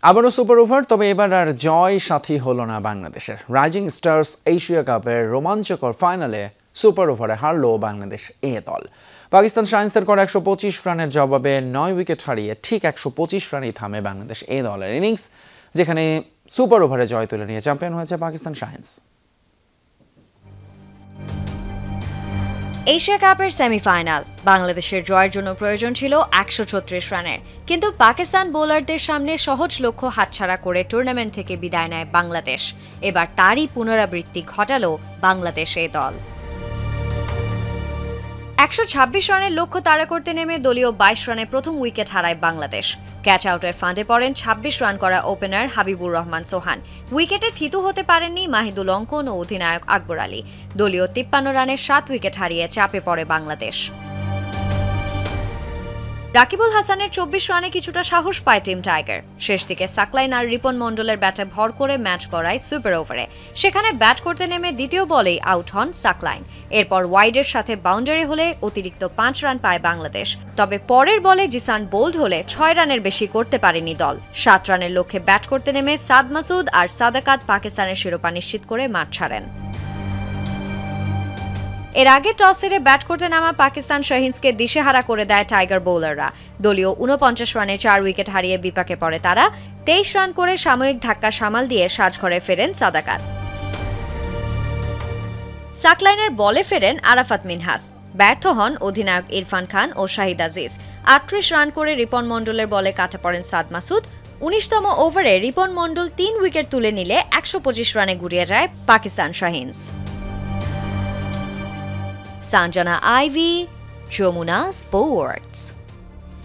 আবারও super over, তবে এবার আর জয় সাথী হলো না বাংলাদেশের। রাইজিং স্টার্স এশিয়া কাপের রোমাঞ্চকর ফাইনালে সুপার ওভারে হারলো বাংলাদেশ এ দল। পাকিস্তান শাইন্সের করা 125 রানের জবাবে 9 উইকেট হারিয়ে ঠিক 125 রানেই থামে বাংলাদেশ এ দলের ইনিংস, যেখানে সুপার ওভারে জয় তুলে নিয়ে চ্যাম্পিয়ন হয়েছে পাকিস্তান শাইন্স। এশিয়া কাপের সেমিফাইনাল, বাংলাদেশের জয়ের জন্য প্রয়োজন ছিল 136 রানের, কিন্তু পাকিস্তান বোলারদের সামনে সহজ লক্ষ্য হাতছাড়া করে টুর্নামেন্ট থেকে বিদায় নেয় বাংলাদেশ। এবার তারই পুনরাবৃত্তি ঘটালো বাংলাদেশ এ দল। 126 রানের লক্ষ্য তাড়া করতে নেমে দলীয় 22 রানে প্রথম উইকেট হারায় বাংলাদেশ। ক্যাচ আউটের ফাঁদে পড়েন 26 রান করা ওপেনার হাবিবুর রহমান সোহান। উইকেটে থিতু হতে পারেননি মাহিদুল অঙ্কন ও অধিনায়ক আকবর আলী। দলীয় 53 রানে 7 উইকেট হারিয়ে চাপে পড়ে বাংলাদেশ। রাকিবুল হাসানের 24 রানে কিছুটা সাহস পায় টিম টাইগার। শেষ দিকে সাকলাইন আর রিপন মন্ডলের ব্যাটে ভর করে ম্যাচ গড়ায় সুপার ওভারে। সেখানে ব্যাট করতে নেমে দ্বিতীয় বলেই আউট হন সাকলাইন। এরপর ওয়াইডের সাথে বাউন্ডারি হলে অতিরিক্ত 5 রান পায় বাংলাদেশ। তবে পরের বলে জিসান বোল্ড হলে 6 রানের বেশি করতে পারেনি দল। 7 রানের লক্ষ্যে ব্যাট করতে নেমে সাদ মাসুদ আর সাদাকাত পাকিস্তানের শিরোপা নিশ্চিত করে মাঠ ছাড়েন। এর আগে টস হেরে ব্যাট করতে নামা পাকিস্তান শাহিন্সকে দিশেহারা করে দেয় টাইগার বোলাররা। দলীয় 49 রানে 4 উইকেট হারিয়ে বিপাকে পড়ে তারা। 23 রান করে সাময়িক ধাক্কা সামাল দিয়ে সাজঘরে ফেরেন সাদাকাত। সাকলাইনের বলে ফেরেন আরাফাত মিনহাস। ব্যর্থ হন অধিনায়ক ইরফান খান ও শাহিদ আজিজ। 38 রান করে রিপন মন্ডলের বলে কাটা পড়েন সাদ মাসুদ। 19তম ওভারে রিপন মন্ডল 3 উইকেট তুলে নিলে 125 রানে গুড়িয়ে যায় Pakistan Shaheens. Sanjana Ivy, Jomuna Sports.